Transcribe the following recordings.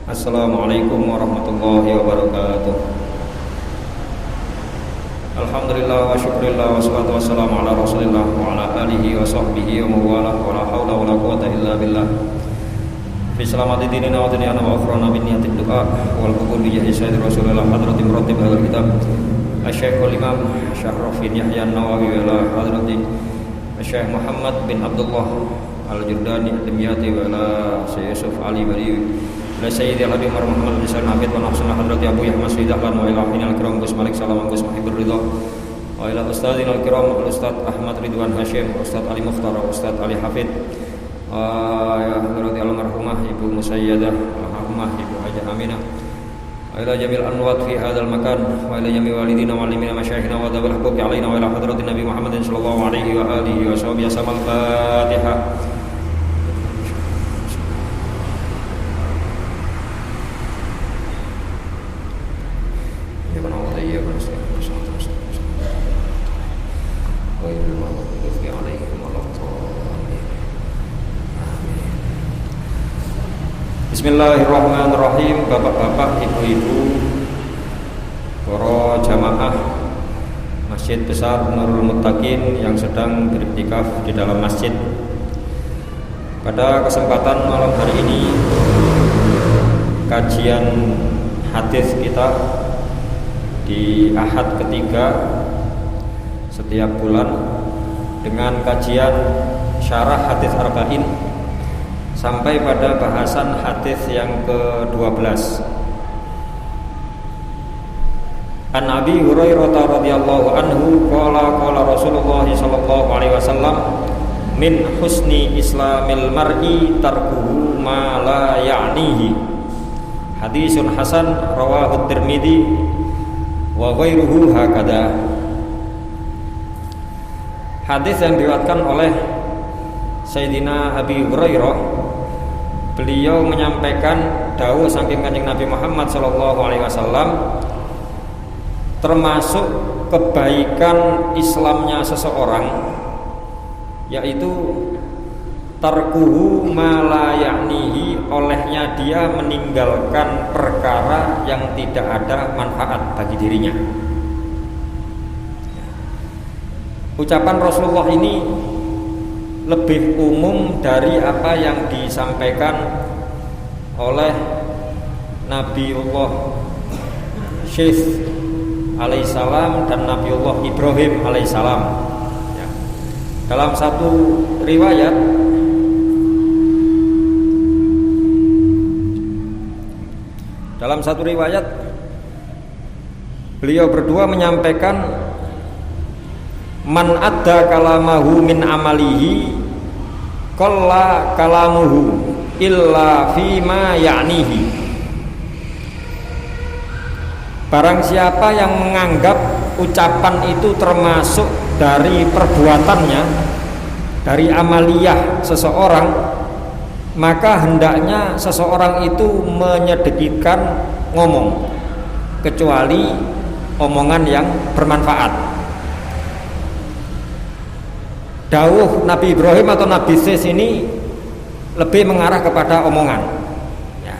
Assalamualaikum warahmatullahi wabarakatuh. Alhamdulillah wa syukurillah wa salatu wassalamu ala rasulillah wa ala alihi wa sahbihi wa mawalah wa la hawla wa la quwata illa billah. Fi salamati dinina wa dinina wa akhrana bin niyatid du'a wal qubul bi jahi sayyidi rasulillah hadratim ratib hadal kitab Asy-Syaikh Imam Syarafin Yahya An-Nawawi wa ala hadratin Syekh Muhammad bin Abdullah Al-Jurdani Al-Dimyati wa ala Syekh Yusuf Ali Bariwi la sayyidi al-habib Muhammad bin Salim Abid wa nahsana hadrati Abu Yahya Masyidah wa ila akhina al-kiram Gus Malik Salam Gus Mahibur Ridha wa ila ustadzina al-kiram Ustaz Ahmad Ridwan Hashim Ustaz Ali Mukhtar Ustaz Ali Hafid ya hadrati almarhumah Ibu Musayyadah almarhumah Ibu Hajah Aminah wa ila jamil anwat fi hadzal makan wa ila jami walidina wa alimina masyayikhina wa dawal huquqi alaina wa ila hadratin Nabi Muhammadin sallallahu alaihi wa alihi wa sahbihi wasallam. Al-Fatihah. Bismillahirrahmanirrahim. Bapak-bapak, ibu-ibu, para jamaah Masjid Besar Nurul Muttaqin yang sedang beriktikaf di dalam masjid. Pada kesempatan malam hari ini, kajian hadis kita di Ahad ketiga setiap bulan dengan kajian syarah hadis arba'in sampai pada bahasan hadis yang ke-12. An Abi Hurairah radhiyallahu anhu qala Rasulullah sallallahu alaihi wasallam min husni islamil mar'i tarkuhu ma la ya'nihi. Hadisun hasan rawahu Tirmidzi wa ghairuhu hakada. Hadis yang diriwayatkan oleh Sayyidina Abi Hurairah, beliau menyampaikan dawuh saking Kanjeng Nabi Muhammad sallallahu alaihi wasallam, termasuk kebaikan Islamnya seseorang yaitu tarkuhu ma la ya'nihi, olehnya dia meninggalkan perkara yang tidak ada manfaat bagi dirinya. Ucapan Rasulullah ini lebih umum dari apa yang disampaikan oleh Nabiullah Syekh alaihissalam dan Nabiullah Ibrahim alaihissalam. Ya. Dalam satu riwayat beliau berdua menyampaikan, man adda kalamahu min amalihi qalla kalamuhu illa fima ya'nihi. Barang siapa yang menganggap ucapan itu termasuk dari perbuatannya, dari amaliyah seseorang, maka hendaknya seseorang itu menyedikitkan ngomong kecuali omongan yang bermanfaat. Dawuh Nabi Ibrahim atau Nabi Sis ini lebih mengarah kepada omongan. Ya.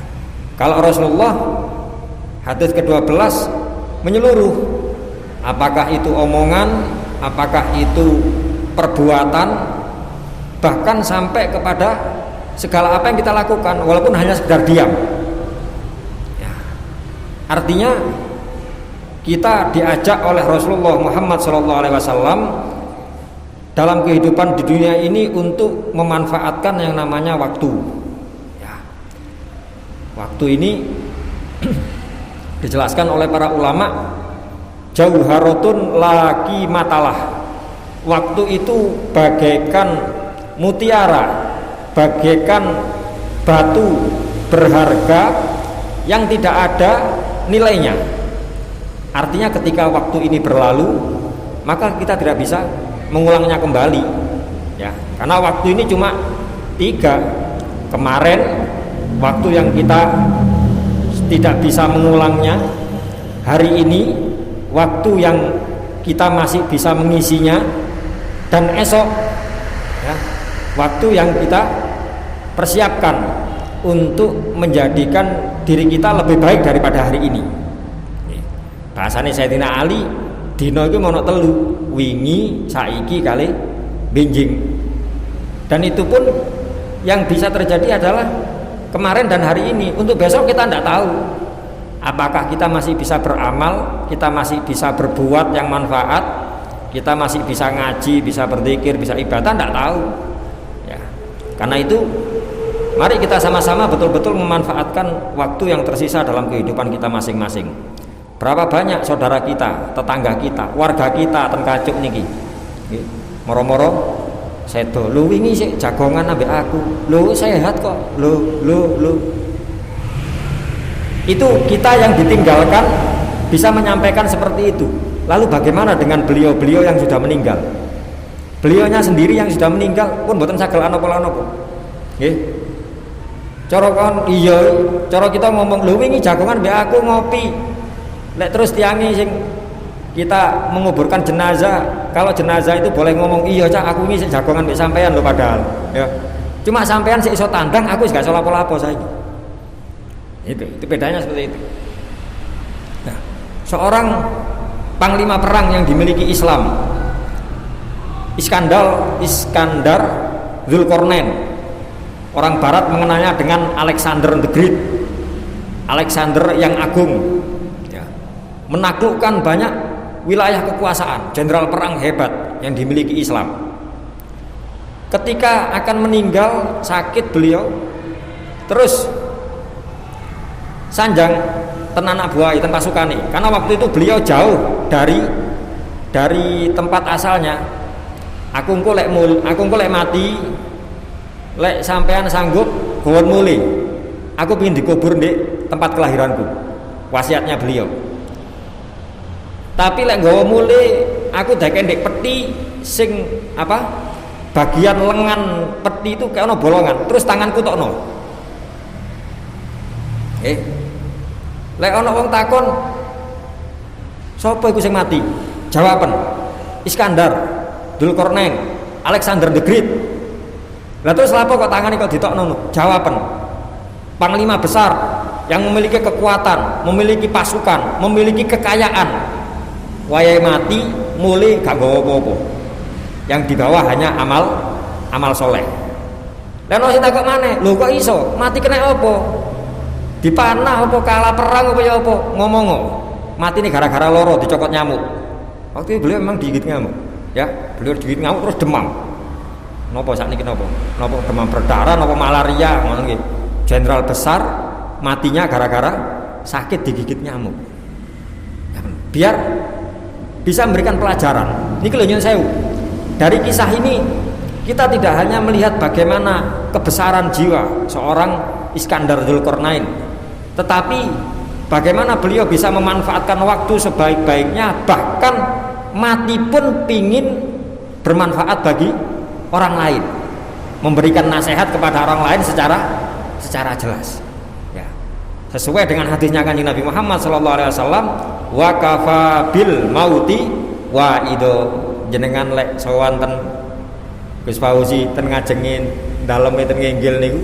Kalau Rasulullah hadis ke-12 menyeluruh, apakah itu omongan, apakah itu perbuatan, bahkan sampai kepada segala apa yang kita lakukan, walaupun hanya sekedar diam. Ya. Artinya kita diajak oleh Rasulullah Muhammad SAW dalam kehidupan di dunia ini untuk memanfaatkan yang namanya waktu. Ya. Waktu ini dijelaskan oleh para ulama, jauharatun laki matalah. Waktu itu bagaikan mutiara, bagaikan batu berharga yang tidak ada nilainya. Artinya ketika waktu ini berlalu, maka kita tidak bisa mengulangnya kembali, ya, karena waktu ini cuma 3. Kemarin waktu yang kita tidak bisa mengulangnya, hari ini waktu yang kita masih bisa mengisinya, dan esok ya, waktu yang kita persiapkan untuk menjadikan diri kita lebih baik daripada hari ini. Bahasane Sayyidina Ali, dina iku ana telu, wingi, saiki kali benjing. Dan itu pun yang bisa terjadi adalah kemarin dan hari ini. Untuk besok kita tidak tahu apakah kita masih bisa beramal, kita masih bisa berbuat yang manfaat, kita masih bisa ngaji, bisa berzikir, bisa ibadah, tidak tahu ya. Karena itu mari kita sama-sama betul-betul memanfaatkan waktu yang tersisa dalam kehidupan kita masing-masing. Berapa banyak saudara kita, tetangga kita, warga kita ten kacuk niki. Moro-moro sedo, lu wingi sik jagongan ambek aku. Lu sehat kok. Lu. Itu kita yang ditinggalkan bisa menyampaikan seperti itu. Lalu bagaimana dengan beliau-beliau yang sudah meninggal? Beliaunya sendiri yang sudah meninggal pun mboten sagel anapa-anapa. Nggih. Cara kon iya, cara kita ngomong lu wingi jagongan mbek aku ngopi. Lek terus tiangi sing kita menguburkan jenazah, kalau jenazah itu boleh ngomong iya cak aku ini jagongan mbek sampean lho padahal ya. Cuma sampean sik iso tandang, aku wis gak iso lapo-lapo saiki. Itu bedanya seperti itu. Nah, seorang panglima perang yang dimiliki Islam, Iskandar Dzulkarnain. Orang barat mengenalnya dengan Alexander the Great. Alexander yang agung. Menaklukkan banyak wilayah kekuasaan, jenderal perang hebat yang dimiliki Islam. Ketika akan meninggal sakit beliau, terus sanjang tenanak buai ten pasukane, karena waktu itu beliau jauh dari tempat asalnya. Aku engko lek mati, lek sampean sanggup gawon mule, aku pengen dikubur di tempat kelahiranku. Wasiatnya beliau. Tapi lek nggawa mule aku dake ndek peti sing bagian lengan peti itu kayak ono bolongan, terus tanganku tokno. Lek ono wong takon sapa iku sing mati? Jawaban Iskandar Dzulkarnain, Alexander the Great. Lah terus lapo kok tangane kok ditokno? Jawaban panglima besar yang memiliki kekuatan, memiliki pasukan, memiliki kekayaan. Wayai mati mulai gak gawa apa-apa. Yang dibawa hanya amal soleh. Dan orang takut mana? Lho kok iso? Mati kena apa? Dipanah apa? Kalah perang apa ya apa? Ngomong mati ini gara-gara loro dicokot nyamuk. Waktu itu beliau memang digigit nyamuk. Ya, beliau digigit nyamuk terus demam. Napa sakniki napa? Napa demam berdarah, napa malaria, ngono nggih. Jenderal besar matinya gara-gara sakit digigit nyamuk. Biar bisa memberikan pelajaran. Niki lho nyun sewu. Dari kisah ini kita tidak hanya melihat bagaimana kebesaran jiwa seorang Iskandar Dzulkarnain, tetapi bagaimana beliau bisa memanfaatkan waktu sebaik-baiknya, bahkan mati pun pingin bermanfaat bagi orang lain, memberikan nasihat kepada orang lain secara jelas. Ya. Sesuai dengan hadisnya Kanjeng Nabi Muhammad SAW, wa kafa bil mauti wa ido, jenengan lek sawanten Gus Fauzi ten ngajengin dalem ten nginggil niku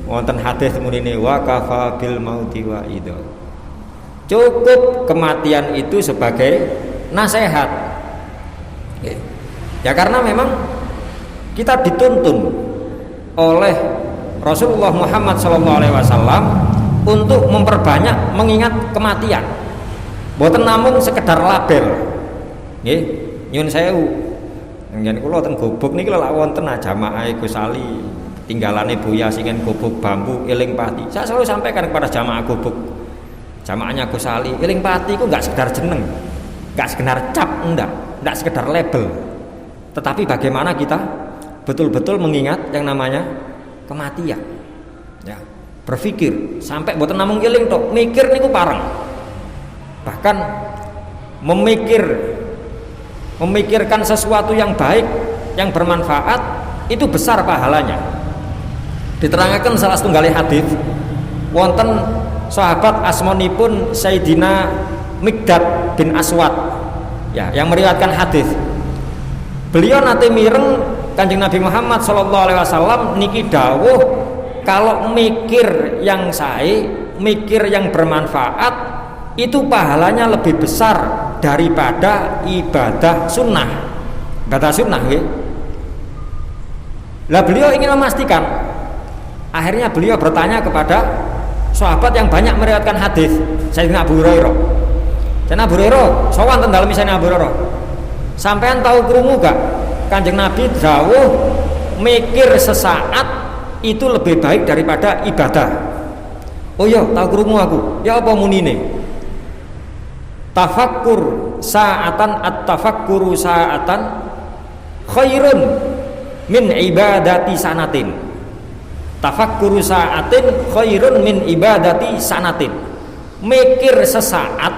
wonten hadis temune wa kafa bil mauti wa ido. Cukup kematian itu sebagai nasihat. Ya karena memang kita dituntun oleh Rasulullah Muhammad SAW untuk memperbanyak mengingat kematian. Boten namun sekedar label. Nggih, nyun sewu. Ngen kula teng Gobok niki lak wonten jamaah Gus Ali, tinggalane Buya singen Gobok bambu eling pati. Saya selalu sampaikan kepada jamaah Gobok. Jamaahnya Gus Ali, eling pati iku enggak sekedar jeneng, enggak sekedar cap, enggak sekedar label. Tetapi bagaimana kita betul-betul mengingat yang namanya kematian. Ya, berpikir sampai boten namung eling tok, mikir niku pareng. Bahkan memikirkan sesuatu yang baik, yang bermanfaat, itu besar pahalanya. Diterangkan salah setunggal hadis wonten sahabat asmonipun Sayyidina Miqdad bin Aswad, ya, yang meriwayatkan hadis. Beliau nate mireng Kanjeng Nabi Muhammad SAW niki dawuh kalau mikir yang sae, mikir yang bermanfaat itu pahalanya lebih besar daripada ibadah sunnah. Ibadah sunnah ya. Lah beliau ingin memastikan. Akhirnya beliau bertanya kepada sahabat yang banyak meriwayatkan hadis, Sayyidina Abu Hurairah. Sayyidina Abu Hurairah, sowan ten dalem Sayyidina Abu Hurairah. Sampean tahu krungu gak Kanjeng Nabi dawuh mikir sesaat itu lebih baik daripada ibadah? Oh iya, tahu krungu aku. Ya apa munine? Tafakkur sa'atan at-tafakkuru sa'atan khairun min ibadati sanatin. Tafakkuru sa'atin khairun min ibadati sanatin. Mikir sesaat,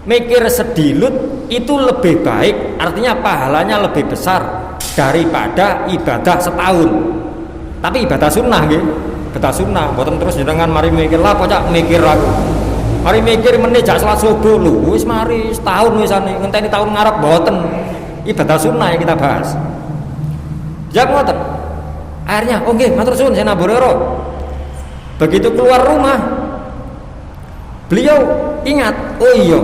mikir sedilut itu lebih baik, artinya pahalanya lebih besar daripada ibadah setahun. Tapi ibadah sunnah nggih, ibadah sunnah mboten terus jenengan mari mikir lah pocak mikir aku. Mari mikir meneh jak salat subuh lho, wis mari setahun wisane ngenteni tahun ngarep mboten. Ibadah sunnah yang kita bahas. Jak ngoten. Akhirnya, oke, matur suwun Sayyidina Abu Hurairah. Begitu keluar rumah, beliau ingat, oh iya,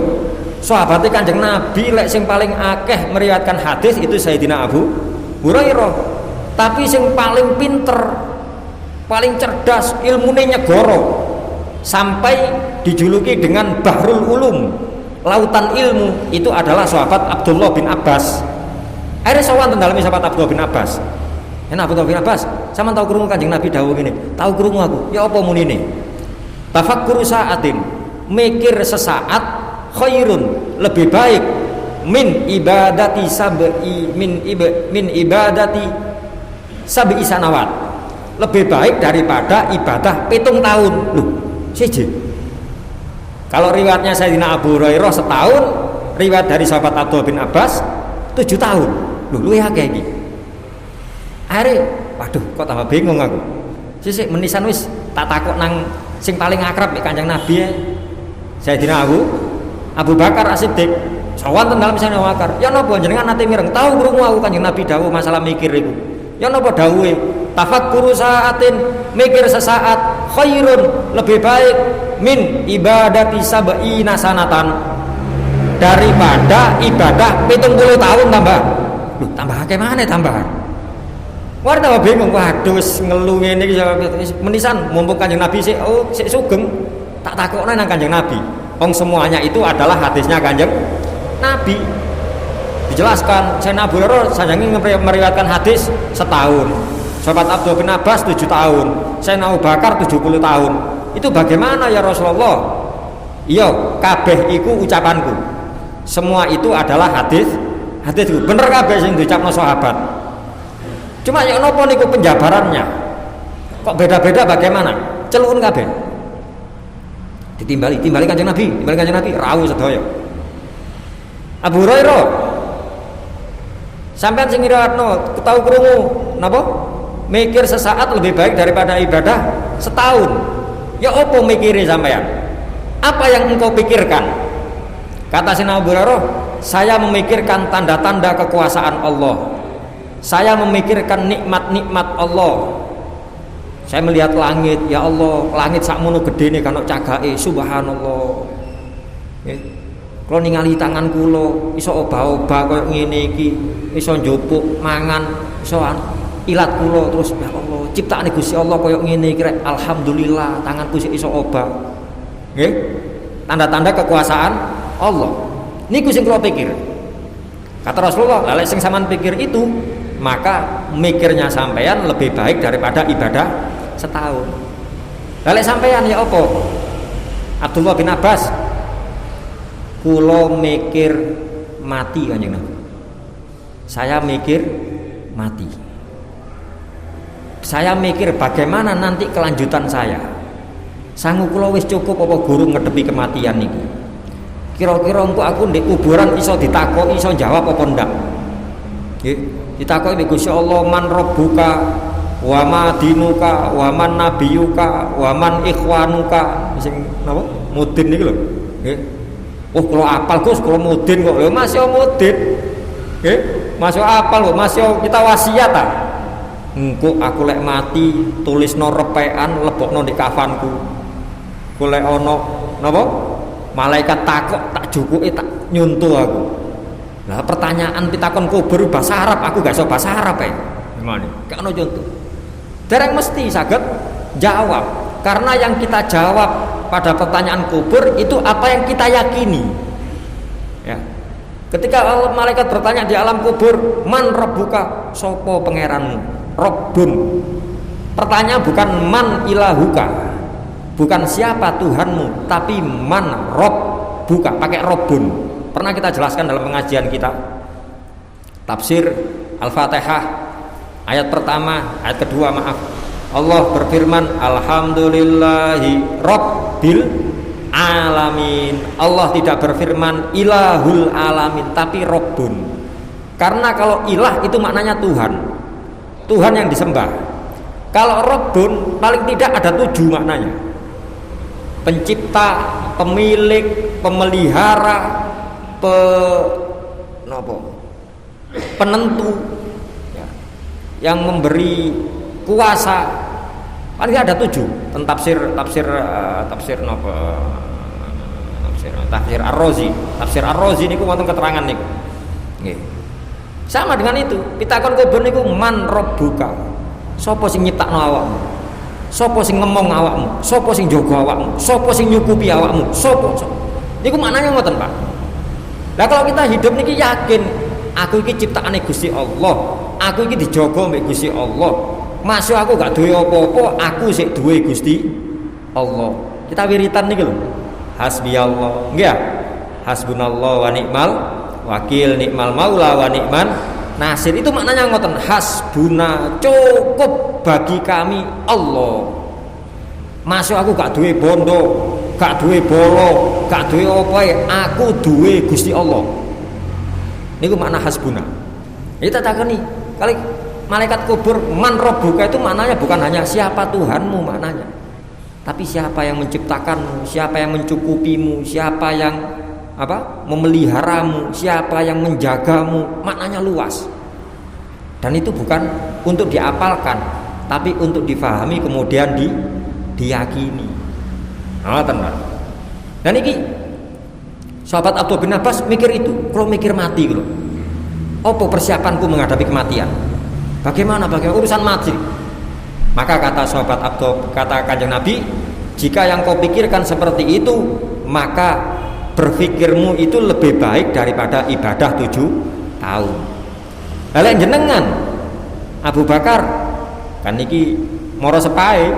sahabat Kanjeng Nabi lek sing paling akeh meriwayatkan hadis itu Sayyidina Abu Hurairah. Tapi sing paling pinter, paling cerdas, ilmune nyegoro, sampai dijuluki dengan Bahrul Ulum, lautan ilmu, itu adalah sahabat Abdullah bin Abbas. Akhirnya sawan teng dalem sahabat Abdullah bin Abbas. Enak Abdullah bin Abbas, sama tahu krungu Kanjeng Nabi dawuh ngene. Tahu krungu aku. Ya apa munine? Tafakkuru sa'atin, mikir sesaat khairun, lebih baik min ibadati sab'i min ibadati sab'i sanawat. Lebih baik daripada ibadah 7 tahun. Loh, siji. Kalau riwayatnya Sayyidina Abu Hurairah setahun, riwayat dari sahabat Abdullah bin Abbas 7 tahun. Loh, luwih akeh iki. Akhirnya, waduh, kok tambah bingung aku. Sisik menisan wis tak takut nang sing paling akrab mek Kanjeng Nabi. Sayyidina Abu Bakar As-Siddiq. Sawan ten dalem Sayyidina Abu Bakar. Ya napa jenengan nate mireng? Tahu krungu aku Kanjeng Nabi dawuh masalah mikir iku. Ya napa dawuhe? Tafakkuru sa'atin, mikir sesaat khairun, lebih baik min ibadati sab'ina sanatan, daripada ibadah 70 tahun tambah. Loh, tambah akeh maneh tambah. Wah tambah bingung, waduh ngeluh ngene iki menisan mumpung Kanjeng Nabi sik sugeng tak takokno nang Kanjeng Nabi. Wong semuanya itu adalah hadisnya Kanjeng Nabi. Dijelaskan Sayyidina Abu Hurairah sajangi meriwayatkan hadis setahun. Sahabat Abdullah bin Abbas 7 tahun, Sayyidina Abu Bakar 70 tahun. Itu bagaimana ya Rasulullah? Iya, kabeh iku ucapanku. Semua itu adalah hadisku. Bener kabeh sing diucapno sahabat. Cuma yang nopo niku penjabarannya kok beda-beda bagaimana? Celukun kabeh. Timbali Kanjeng Nabi rawuh sedaya. Abu Hurairah sampean sing ngriwayatno tahu krungu napa? Mikir sesaat lebih baik daripada ibadah setahun. Ya opo mikire sampean? Apa yang engkau pikirkan? Kata Sayyidina Abu Hurairah, saya memikirkan tanda-tanda kekuasaan Allah. Saya memikirkan nikmat-nikmat Allah. Saya melihat langit, ya Allah, langit sakmono gedene kan cagake, subhanallah. Nggih. Kula ningali tangan kula iso obah-obah koyo ngene iki, iso njupuk mangan, iso ilat kula terus ya Allah, ciptaane Gusti Allah koyo ngene iki rek, alhamdulillah tanganku sik iso obah. Nggih. Tanda-tanda kekuasaan Allah. Niku sing kula pikir. Kata Rasulullah, lek sing sampean pikir itu, maka mikirnya sampean lebih baik daripada ibadah setahun. Lek sampean ya apa? Abdullah bin Abbas, kula mikir mati Kanjeng Nabi. Saya mikir mati. Saya mikir bagaimana nanti kelanjutan saya. Sangu kula wis cukup apa guru ngedepi kematian niki. Kira-kira engko aku ndek kuburan iso ditakoki, iso jawab apa ndak? Nggih. Ditakoki Gusti Allah, man rabbuka wa ma dinuka wa man nabiyuka wa man ikhwanuka, sing napa mudin niki lho nggih. Oh kula apal Gus, kula mudin kok. Lho Mas yo mudin. Nggih, Mas yo apal kok, Mas yo kita wasiat ta. engko aku lek mati tulisno repekan lebokno di kafanku. Golek ana napa? Malaikat takok tak jukuke tak nyuntuh aku. Lah pertanyaan pitakon kubur bahasa Arab aku gak iso bahasa Arab ae. Gimana? Gak ono contoh. Dereng mesti saged jawab. Karena yang kita jawab pada pertanyaan kubur itu apa yang kita yakini. Ya. Ketika malaikat bertanya di alam kubur, man rabbuka, sopo pangeranmu? Rabbun. Pertanyaan bukan man ilahuka, bukan siapa Tuhanmu, tapi man rabbuka, pakai rabbun. Pernah kita jelaskan dalam pengajian kita tafsir Al-Fatihah ayat pertama, ayat kedua maaf. Allah berfirman alhamdulillahi rabbil alamin. Allah tidak berfirman ilahul alamin, tapi rabbun. Karena kalau ilah itu maknanya Tuhan, Tuhan yang disembah. Kalau rabbun paling tidak ada 7 maknanya: pencipta, pemilik, pemelihara, penentu, ya, yang memberi kuasa. Paling ada 7. Tafsir Ar-Razi. Tafsir Ar-Razi niku wonten keterangan niku. Nggih. Sama dengan itu, pitakon kubur niku man rabbuka. Sapa sing nyiptakno awakmu? Sapa sing ngomong awakmu? Sapa sing jaga awakmu? Sapa sing nyukupi awakmu? Sapa? Niku maknanya ngoten, Pak. Lah kalau kita hidup niki yakin aku iki ciptaane Gusti Allah, aku iki dijaga mbek Gusti Allah. Masuk aku gak duwe apa-apa, aku sik duwe Gusti Allah. Kita wiritan niki lho. Hasbiyallah. Nggih ya? Hasbunallah wa ni'mal wakil, ni'mal maula wa ni'man nasir. Itu maknanya ngoten. Hasbuna, cukup bagi kami Allah. Masuk aku gak duwe bondo, gak duwe bolo, gak duwe apa, aku duwe Gusti Allah. Niku makna hasbuna. Kita takoni kali malaikat kubur man rabbuka itu maknanya bukan hanya siapa Tuhanmu maknanya, tapi siapa yang menciptakanmu, siapa yang mencukupimu, siapa yang memeliharamu, siapa yang menjagamu. Maknanya luas. Dan itu bukan untuk diapalkan, tapi untuk difahami kemudian diyakini. Tenan. Dan ini sahabat Abdullah bin Abbas mikir itu, kalau mikir mati lho. Apa persiapanku menghadapi kematian? Bagaimana urusan mati? Maka kata sahabat Abdullah, kata Kanjeng Nabi, jika yang kau pikirkan seperti itu, maka berpikirmu itu lebih baik daripada ibadah 7 tahun. Lalu jenengan Abu Bakar kan niki moro sepae,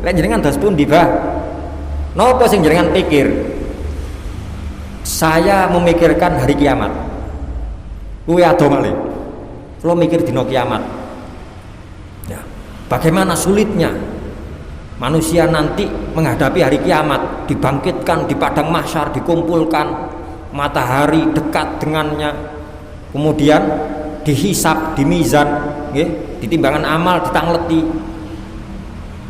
lek jenengan dos pundi, Bah? Napa sing jenengan pikir? Saya memikirkan hari kiamat. Kuwi ado malih. Kalau mikir dino kiamat, ya, bagaimana sulitnya manusia nanti menghadapi hari kiamat, dibangkitkan di padang mahsyar, dikumpulkan, matahari dekat dengannya, kemudian dihisab, dimizan, di timbangan amal ditangleti.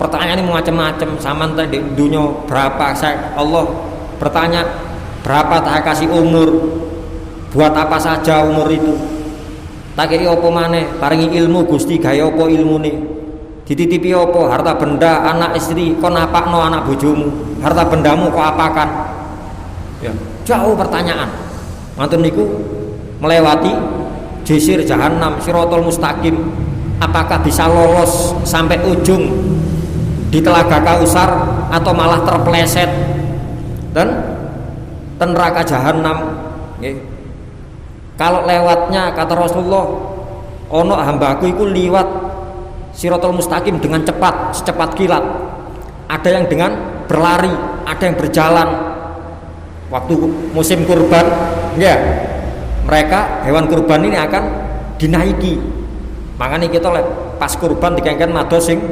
Pertanyaan ini macam-macam. Saman tadi dunia berapa Allah bertanya, berapa tak kasih umur, buat apa saja umur itu? Tak kira apa maneh, paringi ilmu Gusti gawe apa ilmune? Dititipi apa? Harta benda, anak istri, kon apakno anak bojomu? Harta bendamu kok apakan? Ya, jauh pertanyaan. Mantun niku melewati jisir jahanam, Shiratal Mustaqim. Apakah bisa lolos sampai ujung di Telaga Kausar atau malah terpeleset dan neraka jahanam? Nggih. Kalau lewatnya, kata Rasulullah, ono hambaku iku liwat Shiratal Mustaqim dengan cepat, secepat kilat. Ada yang dengan berlari, ada yang berjalan. Waktu musim kurban, ya, mereka hewan kurban ini akan dinaiki. Makanya kita pas kurban dikengken mados sing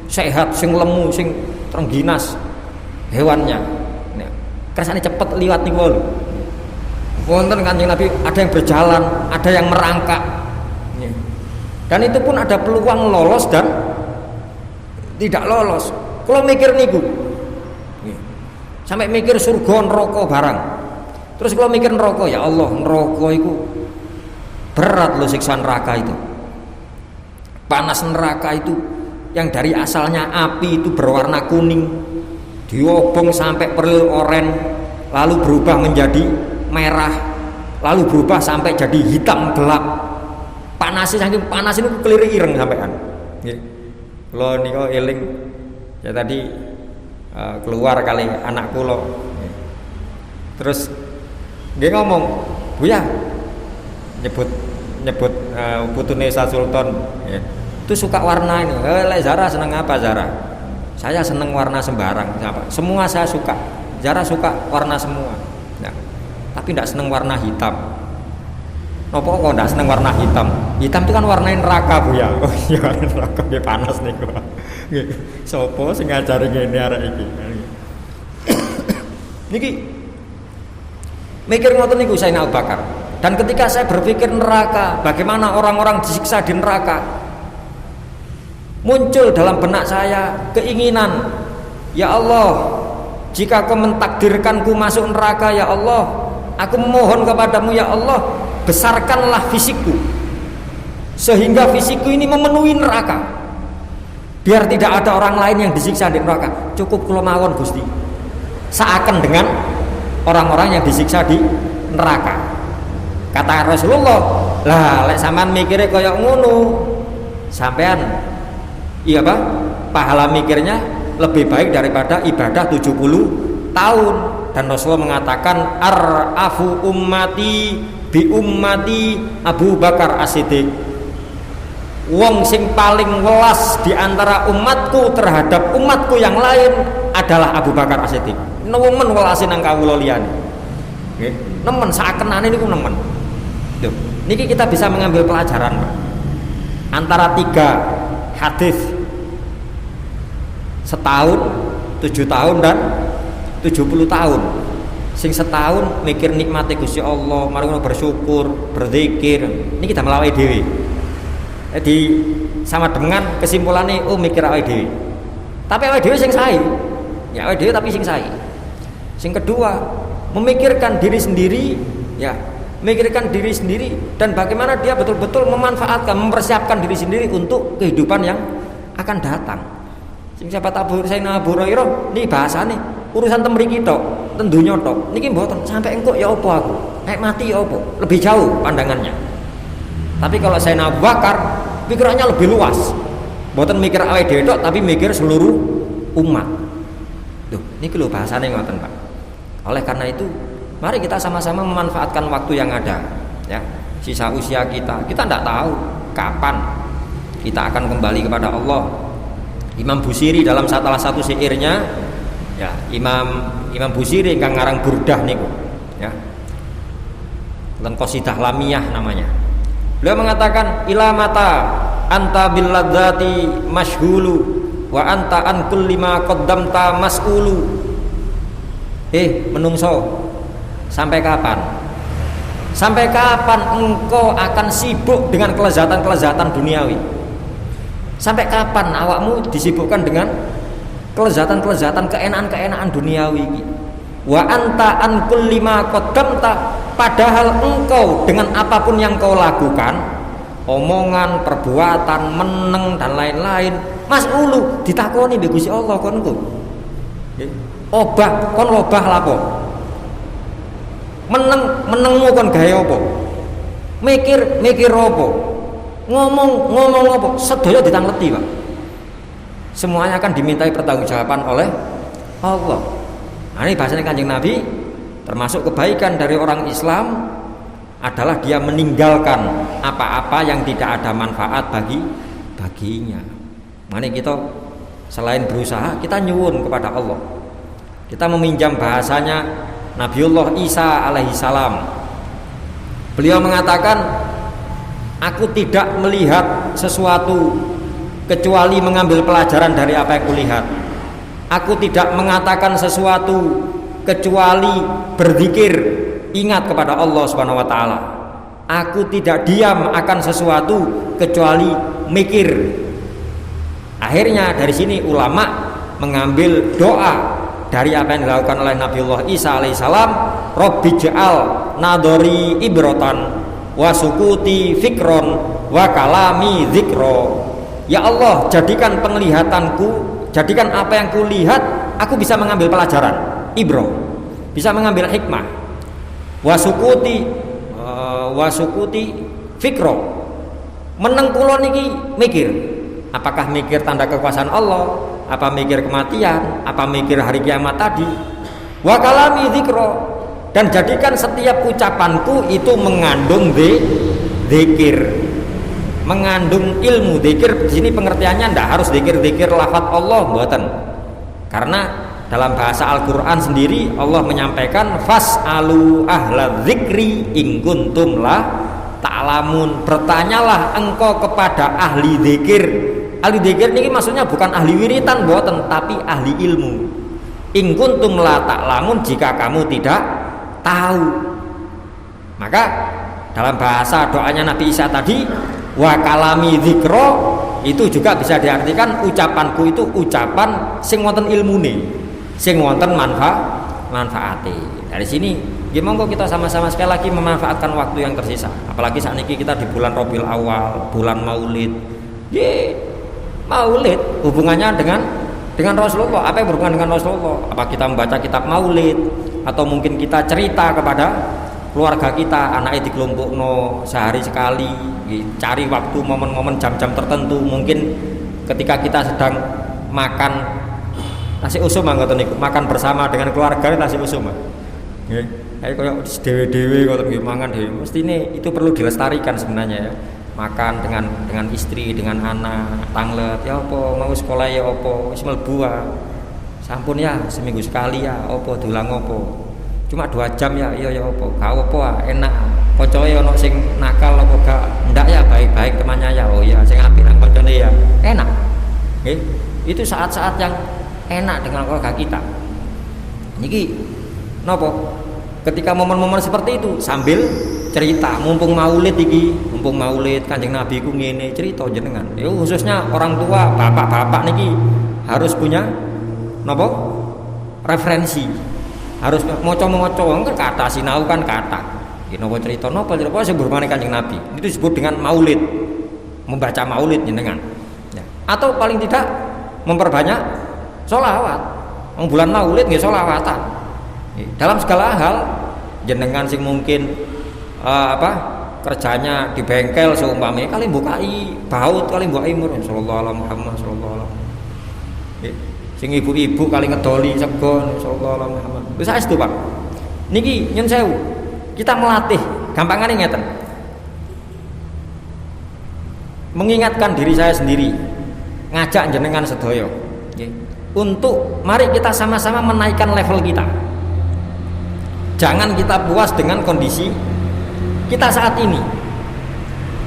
sehat, sing lemu, sing terengginas hewannya. Kersane cepet liwat niku lho. Wonten Kanjeng Nabi ada yang berjalan, ada yang merangkak. Dan itu pun ada peluang lolos dan tidak lolos. Kalau mikir niku, sampai mikir surga neraka barang. Terus kalau mikir neraka, ya Allah, neraka itu berat loh, siksa neraka itu. Panas neraka itu yang dari asalnya api itu berwarna kuning, diobong sampai peril oren, lalu berubah menjadi merah, lalu berubah sampai jadi hitam gelap. Panasnya saking panas ini keliri ireng sampean. Nggih. Kula nika eling ya tadi keluar kali anak kula. Terus dia ngomong, "Buya," nyebut putune Sa Sultan, ya. Itu suka warna ini. Zara seneng apa Zara? Saya seneng warna sembarang. Semua saya suka. Zara suka warna semua. Nah, tapi tidak seneng warna hitam. Nopo kok tidak seneng warna hitam? Hitam itu kan warnain neraka Bu ya. Oh iya neraka dia panas nih kok. Sopo sing ngajari ngene arek iki. Niki mikir ngoten niku Sayyidina Abu Bakar. Dan ketika saya berpikir neraka, bagaimana orang-orang disiksa di neraka, muncul dalam benak saya keinginan, ya Allah, jika Kau mentakdirkanku masuk neraka, ya Allah, aku mohon kepadamu, ya Allah, besarkanlah fisikku sehingga fisikku ini memenuhi neraka, biar tidak ada orang lain yang disiksa di neraka. Cukup kula mawon Gusti, seakan dengan orang-orang yang disiksa di neraka. Kata Rasulullah, lah lek sampean mikire kaya ngono, sampean iya Pak, pahala mikirnya lebih baik daripada ibadah 70 tahun. Dan Rasulullah mengatakan ar'afu ummati bi ummati Abu Bakar As-Siddiq. Wong sing paling welas di antara umatku terhadap umatku yang lain adalah Abu Bakar As-Siddiq. Nemen welase nang kawula liyane. Nggih, nemen sakenane niku nemen. Tuh, niki kita bisa mengambil pelajaran, Pak. Antara 3 hadis, setahun, 7 tahun dan 70 tahun. Sing setahun mikir nikmate Gusti Allah, mari ngono bersyukur, berzikir. Niki kita melawan dhewe. Jadi sama dengan kesimpulannya, oh mikir awake dhewe. Tapi awake dhewe sing sae. Ya awake dhewe tapi sing sae. Sing kedua, memikirkan diri sendiri, ya, memikirkan diri sendiri dan bagaimana dia betul-betul memanfaatkan, mempersiapkan diri sendiri untuk kehidupan yang akan datang. Sing siapa tahu Sayyidina Abu Hurairah niki bahasane urusan temriki tok, ten donya tok. Niki mboten sampai engko ya apa aku. Nek mati ya apa? Lebih jauh pandangannya. Tapi kalau Sayyidina Abu Bakar pikirannya lebih luas. Mboten mikir awake dhewe tok tapi mikir seluruh umat. Loh, niki lho bahasane ngoten, Pak. Oleh karena itu, mari kita sama-sama memanfaatkan waktu yang ada, ya. Sisa usia kita tidak tahu kapan kita akan kembali kepada Allah. Imam Busiri dalam salah satu syairnya, ya, Imam Busiri kang ngarang Burdah niku, ya. Dan qasidah lamiyah namanya. Beliau mengatakan, ila mata anta bil ladzati mashhulu wa anta an kulli ma qaddamta mas'ulu. Menungso, sampai kapan? Sampai kapan engkau akan sibuk dengan kelezatan-kelezatan duniawi? Sampai kapan awakmu disibukkan dengan kelezatan-kelezatan, keenaan-keenaan duniawi? Wa anta an kulli ma qaddamta, padahal engkau dengan apapun yang kau lakukan, omongan, perbuatan, meneng dan lain-lain, mas'ulu, ditakoni mbek Gusti Allah kon engko. Obah kon lobah lapo? Menengmu kon gawe apa? Mikir apa? Ngomong apa? Sedaya ditangleti, Pak. Semuanya akan dimintai pertanggungjawaban oleh Allah. Nah, ini bahasanya Kanjeng Nabi, termasuk kebaikan dari orang Islam adalah dia meninggalkan apa-apa yang tidak ada manfaat baginya. Makanya kita selain berusaha, kita nyuwun kepada Allah. Kita meminjam bahasanya Nabiullah Isa alaihissalam. Beliau mengatakan, aku tidak melihat sesuatu kecuali mengambil pelajaran dari apa yang kulihat. Aku tidak mengatakan sesuatu kecuali berzikir, ingat kepada Allah Subhanahu wa taala. Aku tidak diam akan sesuatu kecuali mikir. Akhirnya dari sini ulama mengambil doa dari apa yang dilakukan oleh Nabiullah Isa alaihissalam, Rabbi ja'al nadori ibrotan wa sukuti fikron wa kalami zikro. ya Allah, jadikan penglihatanku, jadikan apa yang kulihat aku bisa mengambil pelajaran, ibro, bisa mengambil hikmah. Wasukuti fikro, meneng kula niki mikir, apakah mikir tanda kekuasaan Allah, apa mikir kematian, apa mikir hari kiamat tadi. Wa kalami dzikra, dan jadikan setiap ucapanku itu mengandung dzikir, mengandung ilmu. Dzikir di sini pengertiannya ndak harus dzikir lafaz Allah, mboten. Karena dalam bahasa Al-Qur'an sendiri Allah menyampaikan fas'alu ahla dzikri in kuntum la ta'lamun, bertanyalah engkau kepada ahli dzikir. Ahli dzikir ini maksudnya bukan ahli wiritan, mboten, tapi ahli ilmu. In kuntum la ta'lamun, jika kamu tidak tahu. Maka dalam bahasa doanya Nabi Isa tadi, wa kalami dzikra, itu juga bisa diartikan ucapanku itu ucapan sing wonten ilmune, sing wonten manfaate. Dari sini gimana kita sama-sama sekali lagi memanfaatkan waktu yang tersisa. Apalagi saat ini kita di bulan Rabiul Awal, bulan Maulid. Maulid hubungannya dengan Rasulullah. Apa yang berhubungan dengan Rasulullah? Apa kita membaca kitab Maulid, atau mungkin kita cerita kepada keluarga kita, anaknya dikelompokno sehari sekali, cari waktu momen-momen jam-jam tertentu. Mungkin ketika kita sedang makan nasi usum, makan bersama dengan keluarga nasi usum, kayak dewe-dewe kalau mangan dewe, mesti ini itu perlu dilestarikan sebenarnya ya. Makan dengan istri, dengan anak, tanglet ya apa, mau sekolah ya apa, wis mlebu sampun ya seminggu sekali ya apa, dulang apa, cuma 2 jam ya iya ya apa, gak apa enak, kocoe ono sing nakal apa gak, ndak ya baik-baik temannya ya, oh ya sing apik nang koncone ya enak. Itu saat-saat yang enak dengan keluarga kita. Niki nopo? Ketika momen-momen seperti itu sambil cerita, mumpung Maulid iki, mumpung Maulid Kanjeng Nabi ku ngene, cerita jenengan. Ya khususnya orang tua, bapak-bapak niki harus punya nopo? Referensi. Harus moco-moco kan kata sinau kan kata. Iki nopo cerita nopo sing berhubungan Kanjeng Nabi. Itu disebut dengan Maulid. Membaca Maulid jenengan. Ya. Atau paling tidak memperbanyak sholawat. Bulan Maulid nggih sholawatan. Dalam segala hal, jenengan sing mungkin kerjanya di bengkel seumpamanya, kali bukai baut, kali bukai mur sallallahu alaihi Muhammad sallallahu alaihi. Sing ibu-ibu kali ngedoli segon sallallahu alaihi Muhammad. Wis saestu Pak. Niki nyun sewu. Kita melatih, gampangane ngeten. Mengingatkan diri saya sendiri, ngajak jenengan sedaya, nggih. Untuk mari kita sama-sama menaikkan level kita. Jangan kita puas dengan kondisi kita saat ini.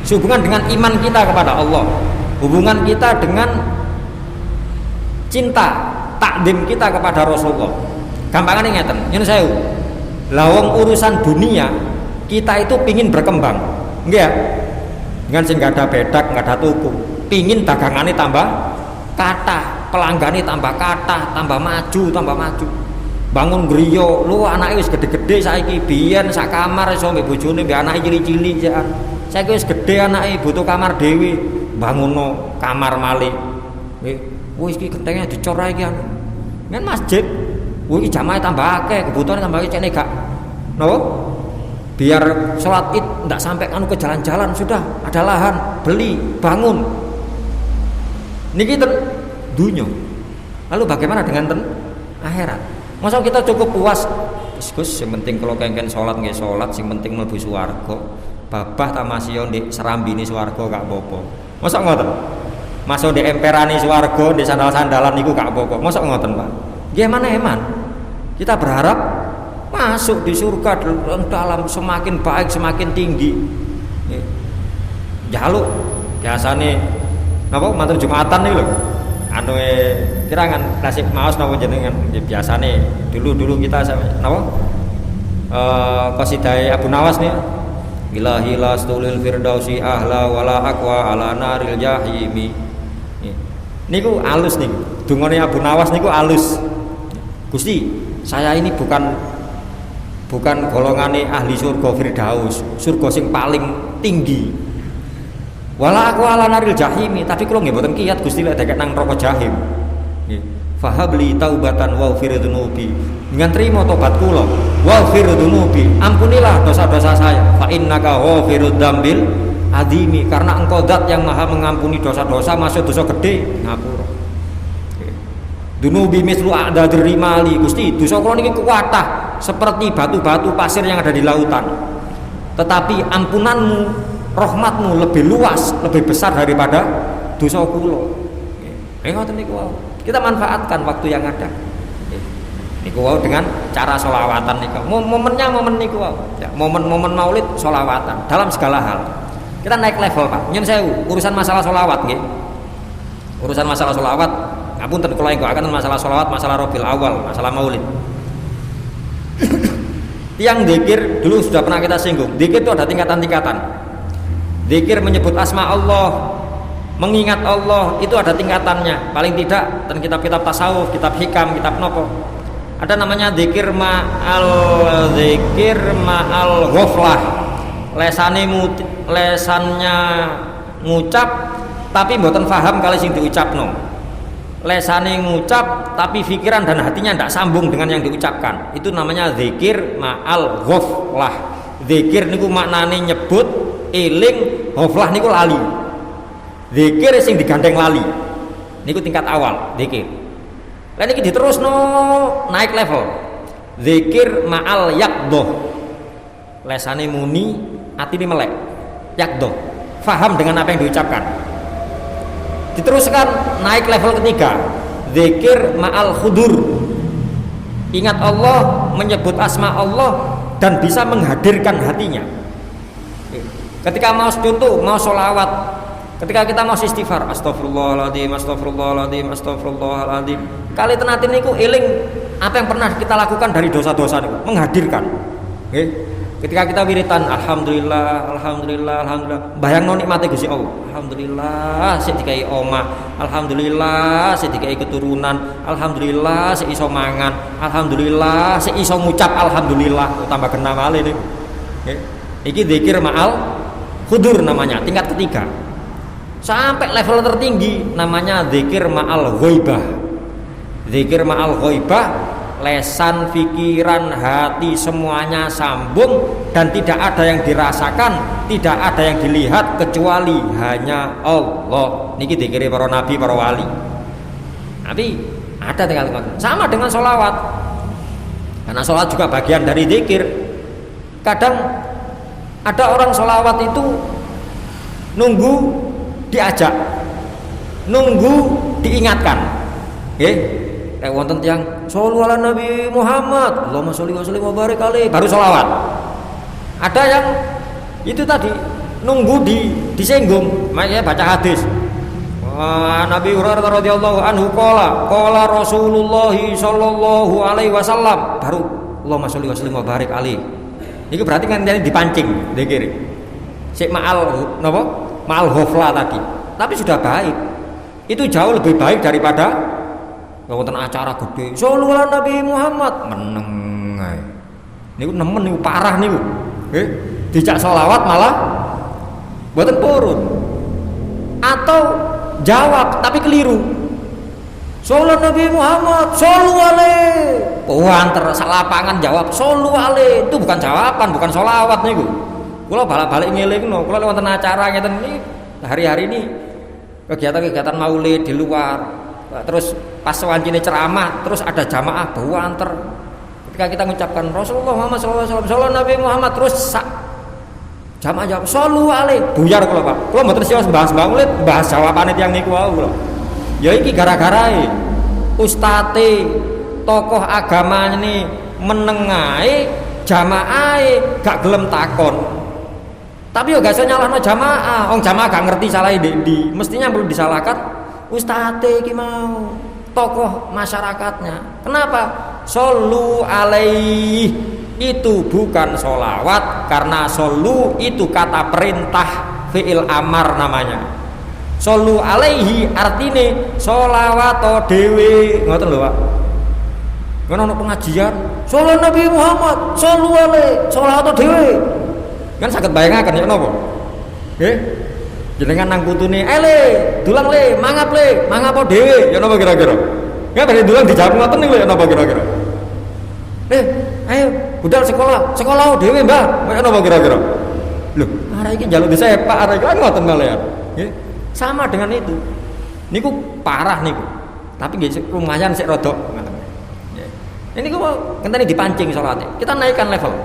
Sehubungan dengan iman kita kepada Allah, hubungan kita dengan cinta, takdim kita kepada Rasulullah. Gampangane ngeten, nyun sewu. Lah wong urusan dunia kita itu pingin berkembang, nggih ya? Dengan sing gak ada bedak, gak ada tuku, pingin dagangane tambah kathah, pelanggane tambah kathah, tambah maju. Bangun griya, lu anake wis gede-gede saiki, biyen sak kamar iso mbek bojone, mbek anake cilik-cilik jan. Saiki wis gede anake butuh kamar dhewe, bangunno kamar malih. Wis iki gentenge dicor ae iki anu. Ngen masjid. Iki jamaah tambah akeh, kebutuhan tambah akeh cene gak. Napa? Biar sholat Id ndak sampai anu ke jalan-jalan, sudah ada lahan, beli, bangun. Niki ten dunya. Lalu bagaimana dengan ten akhirat? Masa kita cukup puas, Gus, yang penting kalau kengken sholat nggih sholat, yang penting mlebu swarga. Babah tamasya ndek serambine swarga gak apa-apa. Masa ngoten? Masuk di emperane swarga, di sandal-sandalan niku gak apa-apa. Masa ngoten, Pak? Nggih eman. Kita berharap masuk di surga dalam semakin baik, semakin tinggi. Jaluk biasane napa matur Jumatan niku lho. Anu kirangan klasik maos napa jenengan biasane dulu kita napa qasidah Abu Nawas nih ilahi lastulil firdausi ahla wala aqwa ala naril jahimi niku alus niku dungane Abu Nawas niku alus. Gusti saya ini bukan golongane ahli surga firdaus, surga sing paling tinggi. Wala aku ala naril jahimi, tapi kula nggih mboten kiyat Gusti lek deket nang neraka jahim. Nggih. Fahabli taubatan waghfir dzunubi. Dengan terima tobat kula. Waghfir dzunubi. Ampunilah dosa-dosa saya. Fa innaka ghafirud dzambil adzimi, karena engkau zat yang maha mengampuni dosa-dosa, maksud dosa gede ngapura. Dunubi mislu a'dadir rimali. Gusti, dosa kula niki kuwatah seperti batu-batu pasir yang ada di lautan. Tetapi ampunanmu, rahmatmu lebih luas, lebih besar daripada dosa kula. Ngoten niku wae. Kita manfaatkan waktu yang ada. Niku wae dengan cara sholawatan niku. Momennya momen niku wae. Ya, momen-momen Maulid sholawatan dalam segala hal. Kita naik level, Pak. Nyun sewu, urusan masalah sholawat nggih. Urusan masalah sholawat, ngapunten kula engko akan masalah sholawat, masalah Rabiul Awal, masalah Maulid. Tiang zikir dulu sudah pernah kita singgung. Zikir itu ada tingkatan-tingkatan. Zikir menyebut asma Allah, mengingat Allah, itu ada tingkatannya. Paling tidak dan kitab-kitab tasawuf, kitab hikam, kitab nopo, ada namanya zikir ma'al ghaflah. Lesannya ngucap tapi mboten paham kali sing diucapno. Lesane ngucap tapi pikiran dan hatinya tidak sambung dengan yang diucapkan. Itu namanya zikir ma'al ghaflah. Zikir niku maknane nyebut, eling, ghaflah niku lali. Zikir sing digandeng lali niku tingkat awal zikir. Lah niki diterusno naik level. Zikir ma'al yaqdah. Lesane muni, atine melek. Yaqdah. Faham dengan apa yang diucapkan. Diteruskan naik level ketiga. Zikir ma'al khudur. Ingat Allah, menyebut asma Allah dan bisa menghadirkan hatinya. Ketika mau contoh, mau sholawat, ketika kita mau istighfar, astagfirullahaladzim, astagfirullahaladzim, astagfirullahaladzim, kali tenatin niku eling apa yang pernah kita lakukan dari dosa-dosa niku, menghadirkan. Ketika kita wiritan, alhamdulillah, alhamdulillah, alhamdulillah, bayangno nikmate Gusti Allah. Alhamdulillah sik dikai omah, alhamdulillah sik dikai keturunan, alhamdulillah sik iso mangan, alhamdulillah sik iso ngucap alhamdulillah, tambah kena malih niku. Iki zikir ma'al khudur namanya, tingkat ketiga. Sampai level tertinggi namanya zikir ma'al ghaibah. Zikir ma'al ghaibah, lesan, pikiran, hati semuanya sambung dan tidak ada yang dirasakan, tidak ada yang dilihat kecuali hanya Allah. Niki zikir para nabi, para wali. Tapi ada tinggal sama dengan sholawat. Karena sholawat juga bagian dari zikir. Kadang ada orang sholawat itu nunggu diajak, nunggu diingatkan. Wonten tiyang shollu ala Nabi Muhammad, Allahumma sholli wa sallim wa barik alaihi, baru sholawat. Ada yang itu tadi nunggu disinggung, makanya baca hadis. Nabi Hurairah radhiyallahu anhu qala Rasulullah sallallahu alaihi wasallam, baru Allahumma sholli wa sallim wa barik alaihi. Itu berarti kan dipancing zikir. Sik ma'al napa? Ma'al ghaflah tadi. Tapi sudah baik. Itu jauh lebih baik daripada wonten acara gede, shollu ala Nabi Muhammad, meneng ae. Niku nemen niku parah niku. Dijak sholawat malah mboten purun. Atau jawab tapi keliru. Shollu Nabi Muhammad, shollu alaihi. Antar salapangan jawab shollu alaihi. Itu bukan jawaban, bukan sholawat niku. Kula balik-balik ngelingno, kula wonten acara ngeten iki hari-hari ini kegiatan-kegiatan Maulid di luar. Terus pas wancine ceramah, terus ada jamaah banter. Ketika kita mengucapkan Rasulullah Muhammad SAW, Sallallahu Nabi Muhammad, terus jamaah jawab shollu alaihi. Buyar kula, Pak. Kula mboten sios bahas Maulid, bahas jawabane tiyang niku wae kula. Ya iki gara-garae ustate tokoh agama ini menengae jamaahe gak gelem takon. Tapi yo gak iso nyalahno jamaah. Wong jamaah gak ngerti salahe ndi. Mestinya perlu disalahkan ustadz iki mau, tokoh masyarakatnya. Kenapa? Shollu alaihi itu bukan sholawat, karena shollu itu kata perintah, fi'il amar namanya. Shollu alaihi artine sholawat dhewe, ngoten lho Pak. Ngono pengajian, shollu Nabi Muhammad, shollu alaihi, sholawat dhewe. Kan saged bayangaken ya napa? Jenengan nang putune, le, dulang le, mangap apa dhewe? Ya napa kira-kira? Enggak bari dulang dijawab ngoten niku ya napa kira-kira? Ayo budal sekolah dhewe, Mbah. Ya napa kira-kira? Loh, arek iki njaluk disepak, arek iki ngoten malehan. Nggih. Sama dengan itu. Niku parah niku. Tapi nggih lumayan sik rada ngoten. Nggih. Ini kok ngenteni dipancing salate. Kita naikkan level.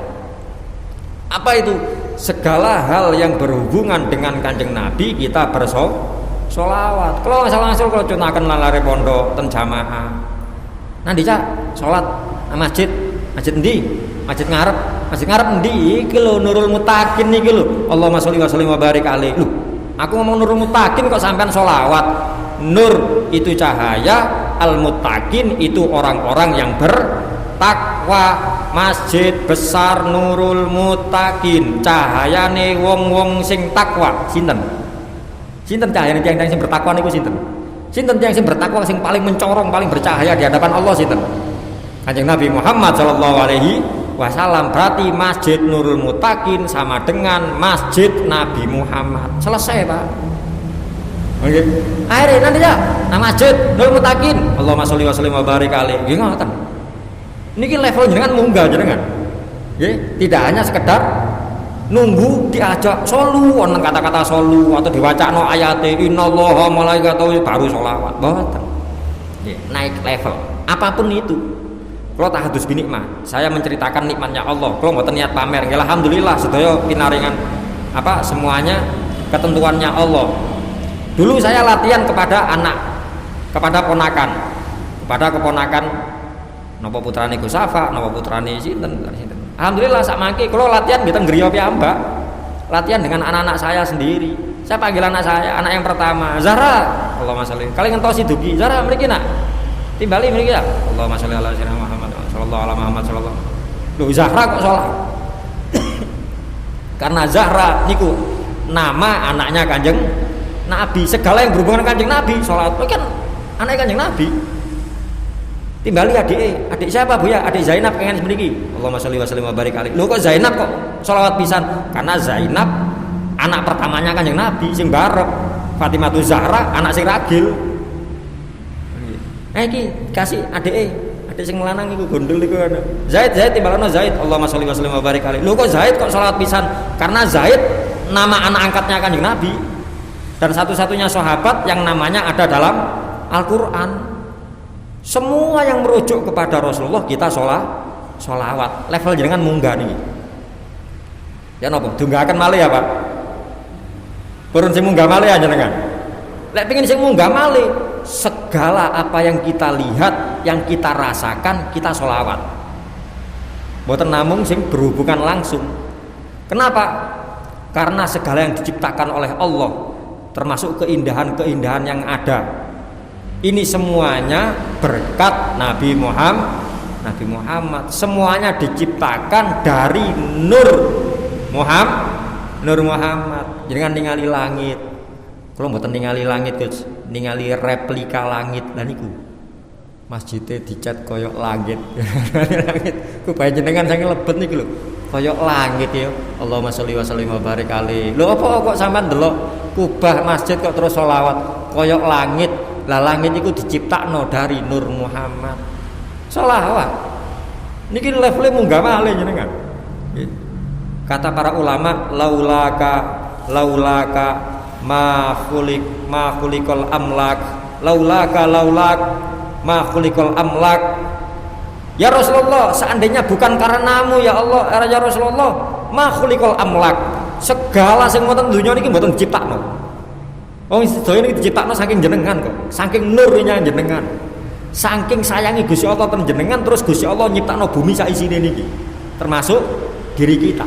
Apa itu? Segala hal yang berhubungan dengan Kanjeng Nabi kita bersolawat. Kalau langsung kalau cunakan lalare pondok ten jamaah. Nanti cak sholat masjid endi? Masjid ngarep endi? Iki lho Nurul Mutakin niki lho. Allahumma sholli wa sallim wa barik alaihi. Lho, aku ngomong Nurul Mutakin kok sampean sholawat. Nur itu cahaya, al Mutakin itu orang-orang yang bertakwa. Masjid besar Nurul Mutakin, cahayane wong-wong sing takwa. Sinten cahayane tiyang sing bertakwa niku sinten? Sinten tiyang sing bertakwa sing paling mencorong, paling bercahaya di hadapan Allah sinten? Kanjeng Nabi Muhammad sallallahu alaihi wasallam. Berarti Masjid Nurul Mutakin sama dengan Masjid Nabi Muhammad. Selesai, Pak. Oke. Akhirnya nanti ya, Masjid Nurul Mutakin. Allahumma sholli wa sallim wa barik alaihi. Nggih ngoten. Niki level jenengan munggah jenengan. Nggih, tidak hanya sekedar nunggu diajak solu ana kata-kata solu atau diwacano ayate innallaha malaikatahu baru sholawat. Mboten. Nggih, naik level. Apapun itu. Kalau tahadus binikmah, saya menceritakan nikmatnya Allah. Kalau mboten niat pamer, nggih alhamdulillah sedaya pinaringan semuanya ketentuannya Allah. Dulu saya latihan kepada anak, kepada keponakan napa putrane Gus Safa, napa putrane sinten. Alhamdulillah sak mangke kula latihan mboten griya piyambak. Latihan dengan anak-anak saya sendiri. Saya panggil anak saya, anak yang pertama, Zahra. Allahumma sholli. Kali ngentosi dugi, Zahra mriki nak. Timbali mriki ya. Allahumma sholli ala sayyidina Muhammad sallallahu alaihi Muhammad sallallahu. Loh, Zahra kok salat? Karena Zahra niku nama anaknya Kanjeng Nabi. Segala yang berhubungan dengan Kanjeng Nabi, salat kan anaknya Kanjeng Nabi. Timbali adik siapa Bu ya? Adik Zainab pengen semriki. Allahumma sholli wa sallim wa barik alaihi. Lho kok Zainab kok sholawat pisan? Karena Zainab anak pertamanya Kanjeng Nabi sing barep. Fatimatu Zahra anak sing ragil. Iki kasih adik sing lanang iku gondol iku ana. Zaid timbalana Zaid. Allahumma sholli wa sallim wa barik alaihi. Lho kok Zaid kok sholawat pisan? Karena Zaid nama anak angkatnya Kanjeng Nabi dan satu-satunya sahabat yang namanya ada dalam Al-Qur'an. Semua yang merujuk kepada Rasulullah kita sholawat. Level jenengan munggah nih. Ya napa? Dunggaken malih ya, Pak. Purun sing munggah malih ya jenengan. Lek pengin sing munggah malih, segala apa yang kita lihat, yang kita rasakan, kita sholawat. Mboten namung sing berhubungan langsung. Kenapa? Karena segala yang diciptakan oleh Allah, termasuk keindahan-keindahan yang ada, ini semuanya berkat Nabi Muhammad. Semuanya diciptakan dari Nur Muhammad. Jangan ningali langit. Kalau mboten ningali langit, Gus, ningali replika langit. Lah niku masjidnya dicat koyok langit. Langit. Ku bae jenengan saking lebet niku lho. Koyok langit ya. Allahumma sholli wa sallim wa barik alaihi. Lho apa kok sampean delok kubah masjid kok terus sholawat koyok langit? Lah langit itu diciptakno dari Nur Muhammad. Sholawat. Niki levelnya munggah malih jenengan. Kata para ulama, laulaka ma khuliqal amlak. Laulaka ma khuliqal amlak. Ya Rasulullah, seandainya bukan karenamu ya Allah, ya Rasulullah, ma khuliqal amlak. Segala sing wonten donya niki mboten diciptakno. Oh, sedaya niki diciptakno saking jenengan kok. Saking nurnya jenengan. Saking sayangi Gusti Allah ten jenengan, terus Gusti Allah nyiptakno bumi sak isine niki. Termasuk diri kita.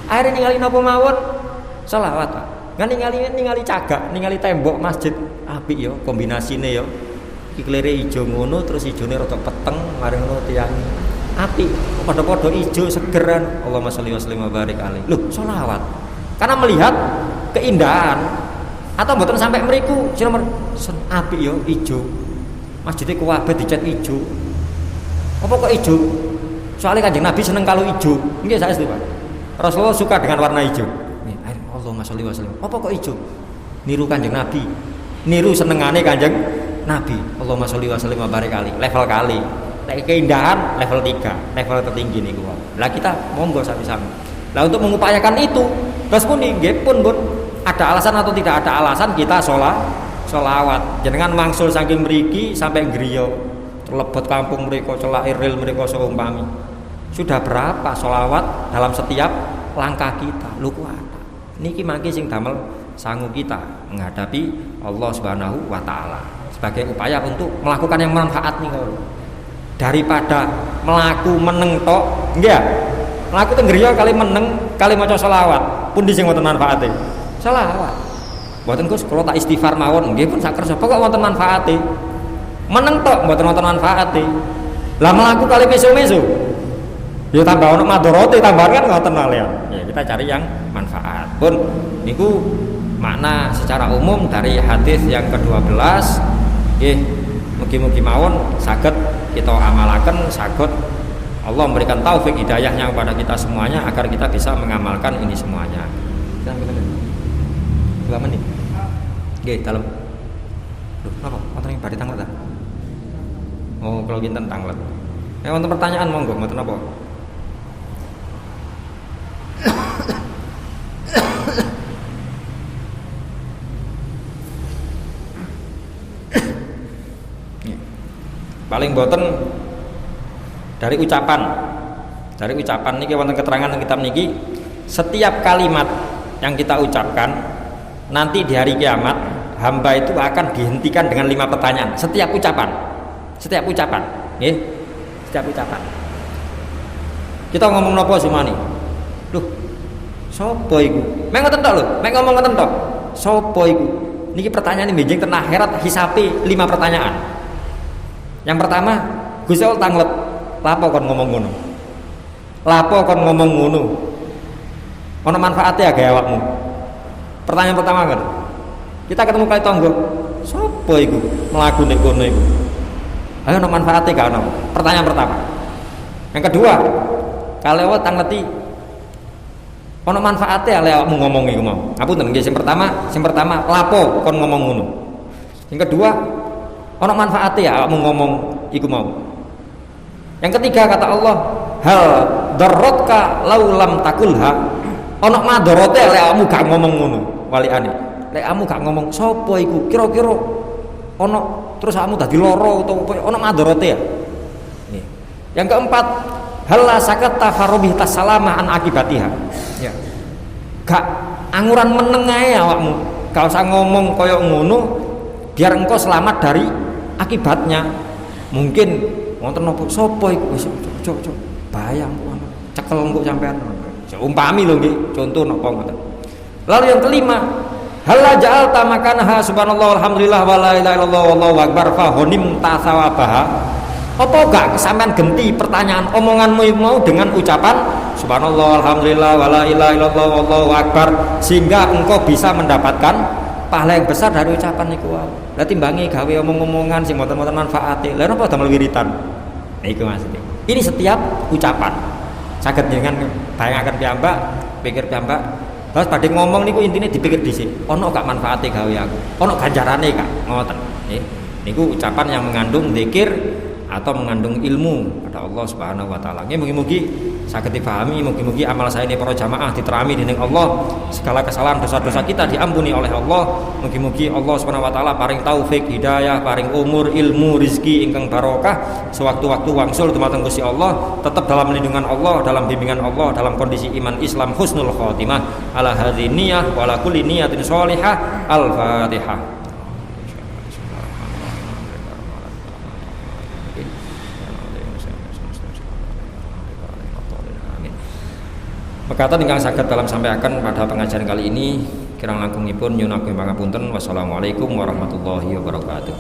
Akhirnya ningali napa mawon? Selawat, Pak. Ngan ningali cagak, ningali tembok masjid apik ya kombinasine ya. Iki klere ijo ngono terus ijone rada peteng, mari ngono tiyangi. Apik, padha-padha ijo segeran. Allahumma sholli wa sallim wa barik alaihi. Loh, selawat. Karena melihat keindahan. Atau mboten sampai mriku, sira apik ya ijo. Masjidnya kuwabe dicat ijo. Apa kok ijo? Soalnya Kanjeng Nabi seneng kalau ijo. Nggih saestu, Pak. Rasulullah suka dengan warna ijo. Allahumma sholli wa sallim. Apa kok ijo? niru Kanjeng Nabi, niru senengane Kanjeng Nabi. Allahumma sholli wa sallim wa barik kali, level kali. Nek keindahan level 3, level tertinggi niku. Lah kita monggo sami-sami. Lah untuk mengupayakan itu, terus pun nggih pun ada alasan atau tidak ada alasan kita sholawat. Jenengan mangsul saking mriki sampai griya, terlebet kampung mereka, celak iril mereka seumpami. Sudah berapa sholawat dalam setiap langkah kita? Lu kuat. Niki mangke sing damel sangu kita menghadapi Allah Subhanahu wa taala sebagai upaya untuk melakukan yang manfaat nih kalau daripada melaku meneng tok nggih melaku teng griya kali meneng kali maca selawat pundi sing wonten manfaate selawat mboten Gus kula tak istighfar mawon nggih pun sak kersa kok wonten manfaate meneng tok mboten wonten manfaate lah melaku kali meso-meso ya tambah ono madharate tambahan kan ngoten malian ya kita cari yang manfaat pun niku makna secara umum dari hadis yang ke-12 nggih mugi-mugi mawon saged kita amalaken saged Allah memberikan taufik hidayahnya kepada kita semuanya agar kita bisa mengamalkan ini semuanya. Dua menit. Nggih, dalem. Lho, napa? Wonten ing badhe tanglet ta? Oh, kalau kinten tanglet. Wonten pertanyaan monggo, mboten napa? Paling boten dari ucapan niki wonten keterangan teng kitab niki setiap kalimat yang kita ucapkan nanti di hari kiamat hamba itu akan dihentikan dengan 5 pertanyaan setiap ucapan nggih setiap ucapan kita ngomong napa semani lho sapa iku mek ngoten tok lho mek ngomong ngoten tok sapa iku niki pertanyaan benjing ten akhirat hisape 5 pertanyaan. Yang pertama, Gusti Allah tanglet, lapo kon ngomong ngono. Lapo kon ngomong ngono. Ono manfaate ya gawe awakmu. Pertanyaan pertama kan. Kita ketemu kali tangga. Sopo iku mlaku nek kono iku? Ayo ono manfaate gak ono. Pertanyaan pertama. Yang kedua, kalau Allah tangleti ono manfaate ya awakmu ngomong iku mau. Ngapunten nggih sing pertama, lapo kon ngomong ngono. Yang kedua, ono manfaate ya kamu ngomong iku mau. Yang ketiga kata Allah, hal darratka laulam takulha. Ono madharate lek kamu gak ngomong ngono. Walikane, lek kamu gak ngomong sapa iku? Kira-kira ono terus kamu dadi lara utawa ono madharate ya. Nih. Yang keempat, hal la sakatta farobihta salama an akibatiha. Ya. Gak anguran meneng ae awakmu. Gak usah ngomong koyo ngono biar engkau selamat dari akibatnya. Mungkin wonten napa sapa iku wis cocok bayang kok cekel engko sampean umpami lho nggih contoh napa ngoten. Lalu yang kelima, hal ja'alta makanaha subhanallah walhamdulillah wala ilaha illallah wallahu akbar fa honim tasawabaha. Apa gak sampean genti pertanyaan omonganmu mau dengan ucapan subhanallah alhamdulillah wala ilaha illallah wallahu akbar sehingga engkau bisa mendapatkan pahala yang besar dari ucapan niku wae. Lah timbangi gawe omong-omongan sing mboten-mboten manfaate. Lah napa damel wiritan? Nah iku maksudnya. Ini setiap ucapan. Saged dengan bayangaken piyambak, pikir piyambak. Terus badhe ngomong niku intine dipikir dhisik. Ono gak manfaate gawe aku? Ono ganjarane gak? Ngoten. Nggih. Niku ucapan yang mengandung zikir atau mengandung ilmu pada Allah Subhanahu wa taala. Nggih mugi-mugi saged dipahami, mugi-mugi amal saya ini para jamaah diterami dening Allah, segala kesalahan dosa-dosa kita diampuni oleh Allah. Mugi-mugi Allah Subhanahu wa taala paring taufik, hidayah, paring umur, ilmu, rezeki ingkang barokah sewaktu-waktu wangsul dumateng Gusti Allah, tetap dalam lindungan Allah, dalam bimbingan Allah, dalam kondisi iman Islam husnul khotimah. Ala hadzi niyyah wa ala kulli niyatin sholihah. Al-Fatihah. Mekaten ingkang saged dalam sampaikan pada pengajaran kali ini kirang langkungipun nyuwun agung pangapunten. Wassalamualaikum warahmatullahi wabarakatuh.